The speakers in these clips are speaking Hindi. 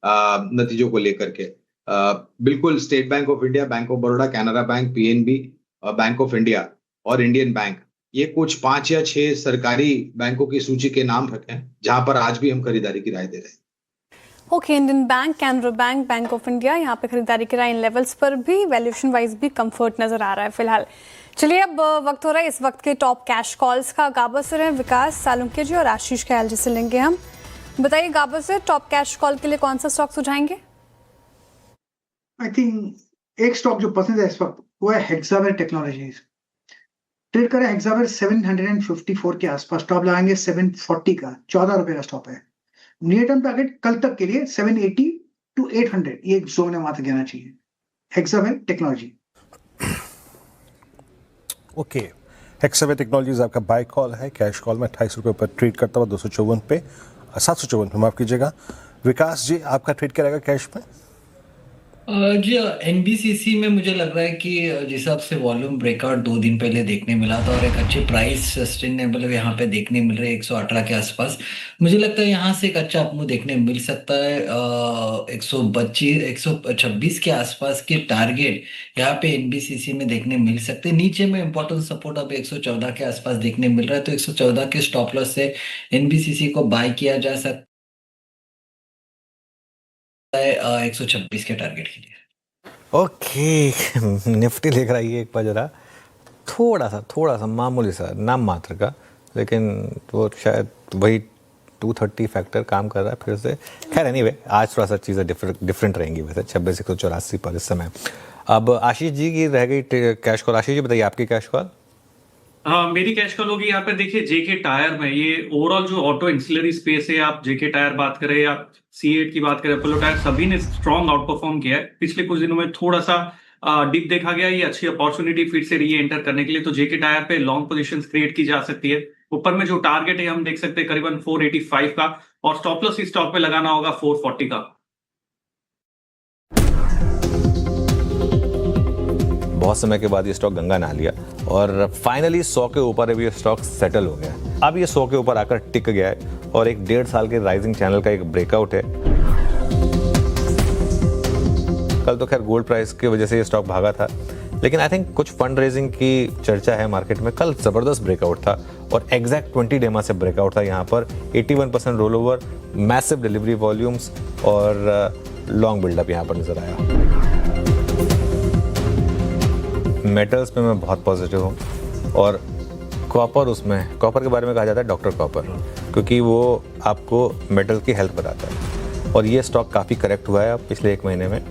नतीजों को लेकर के। बिल्कुल state bank of India, bank of Baroda, Canara bank, PNB, bank of India और इंडियन बैंक, ये कुछ 5 या 6 सरकारी बैंकों की सूची के नाम रखें जहां पर आज भी हम खरीदारी की राय दे रहे हैं। Okay, Indian bank, Canara bank, bank of India, यहाँ पे खरीदारी की राय इन लेवल्स पर भी वैल्यूएशन वाइज भी कंफर्ट नजर आ रहा है फिलहाल। चलिए अब वक्त हो रहा है इस वक्त के टॉप कैश कॉल्स का। गाबा सर हैं, विकास सालुंके जी और आशीष ख्याल जी से लेंगे हम। बताइए गाबा सर, टॉप कैश कॉल के लिए कौन सा स्टॉक सुझाएंगे? आई थिंक एक स्टॉक जो पसंद है इस वक्त वो है हेक्सावेयर टेक्नोलॉजीज। ट्रेड करें हेक्सावेयर 754 के आसपास, स्टॉप लगाएंगे 740 का, 14 रुपए का स्टॉप है। नियर टर्म टारगेट कल तक के लिए 780 to 800, ये एक जोन है, वहां तक जाना चाहिए। Hexaware technology. Okay, Hexaware technologies आपका बाय कॉल है। कैश कॉल में 28 रुपये पर ट्रेड करता हुआ 254 पे 754 पे, माफ कीजिएगा। विकास जी, आपका ट्रेड क्या रहेगा कैश में? जी, एनबीसीसी में मुझे लग रहा है कि जिस हिसाब से वॉल्यूम ब्रेकआउट 2 दिन पहले देखने मिला था और एक अच्छी प्राइस सस्टेनेबल यहाँ पे देखने मिल रही है 118 के आसपास, मुझे लगता है यहाँ से एक अच्छा अपमूव देखने मिल सकता है। 126 के आसपास के टारगेट यहाँ पे एनबीसीसी में देखने मिल सकते हैं। नीचे में इंपॉर्टेंट सपोर्ट अब 114 के आसपास देखने मिल रहा है, तो 114 के स्टॉप लॉस से एनबीसीसी को बाय किया जा सकता है 126 के टारगेट के लिए। ओके, निफ्टी लेकर आइए एक बार जरा, थोड़ा सा मामूली सा नाम मात्र का, लेकिन वो शायद वही 230 फैक्टर काम कर रहा है फिर से। खैर एनीवे, आज थोड़ा सा चीज़ें डिफरेंट रहेंगी वैसे 26,184 पर इस समय। अब आशीष जी की रह गई कैश कॉल। आशीष जी बताइए आपकी कैश कॉल। हाँ, मेरी कैश कॉल होगी यहाँ पे। देखिए जेके टायर में, ये ओवरऑल जो ऑटो इंसिलरी स्पेस है, आप जेके टायर बात करें, आप C8 की बात करें, अपोलो टायर, सभी ने स्ट्रॉन्ग आउट परफॉर्म किया है। पिछले कुछ दिनों में थोड़ा सा डिप देखा गया, ये अच्छी अपॉर्चुनिटी फिर से री एंटर करने के लिए, तो जेके टायर पे लॉन्ग पोजीशंस क्रिएट की जा सकती है। ऊपर में जो टारगेट है हम देख सकते हैं करीबन 485 का, और स्टॉप लॉस इस स्टॉक पे लगाना होगा 440 का। बहुत समय के बाद ये स्टॉक गंगा नहा लिया और फाइनली 100 के ऊपर अब ये स्टॉक सेटल हो गया। अब ये 100 के ऊपर आकर टिक गया है और एक 1.5 साल के राइजिंग चैनल का एक ब्रेकआउट है। कल तो खैर गोल्ड प्राइस की वजह से ये स्टॉक भागा था, लेकिन आई थिंक कुछ फंड रेजिंग की चर्चा है मार्केट में। कल जबरदस्त ब्रेकआउट था और एग्जैक्ट 20 डेमा से ब्रेकआउट था यहाँ पर। 81% roll over, massive delivery volumes और लॉन्ग बिल्डअप यहाँ पर नजर आया। मेटल्स पे मैं बहुत पॉजिटिव हूँ और कॉपर, उसमें कॉपर के बारे में कहा जाता है डॉक्टर कॉपर, क्योंकि वो आपको मेटल की हेल्थ बताता है। और ये स्टॉक काफ़ी करेक्ट हुआ है अब पिछले 1 महीने में,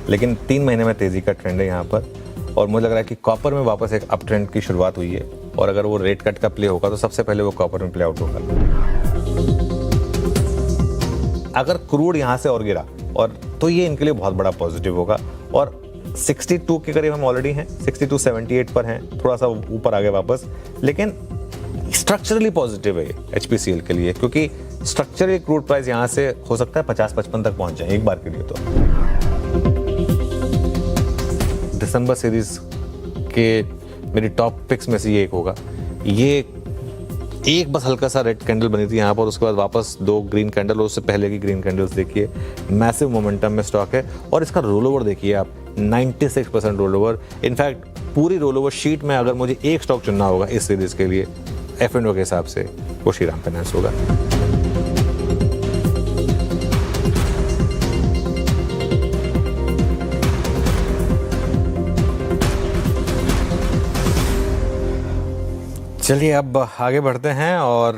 लेकिन 3 महीने में तेज़ी का ट्रेंड है यहाँ पर। और मुझे लग रहा है कि कॉपर में वापस एक अप ट्रेंड की शुरुआत हुई है और अगर वो रेट कट का प्ले होगा तो सबसे पहले वो कॉपर में प्ले आउट होगा। अगर क्रूड यहाँ से और गिरा और तो ये इनके लिए बहुत बड़ा पॉजिटिव होगा। और 62 के करीब हम ऑलरेडी हैं, 62.78 पर हैं, थोड़ा सा ऊपर आ गए वापस, लेकिन स्ट्रक्चरली पॉजिटिव है एचपीसीएल के लिए, क्योंकि स्ट्रक्चरली क्रूड प्राइस यहाँ से हो सकता है 50-55 तक पहुंच जाए एक बार के लिए। तो दिसंबर सीरीज के मेरी टॉप पिक्स में से ये एक होगा। ये एक बस हल्का सा रेड कैंडल बनी थी यहाँ पर, उसके बाद वापस 2 ग्रीन कैंडल और उससे पहले की ग्रीन कैंडल्स देखिए। मैसिव मोमेंटम में स्टॉक है और इसका रोल ओवर देखिए आप, 96% रोल ओवर। इनफैक्ट पूरी रोल ओवर शीट में अगर मुझे एक स्टॉक चुनना होगा इस सीरीज के लिए F&O के हिसाब से, वो श्रीराम फाइनेंस होगा। चलिए अब आगे बढ़ते हैं और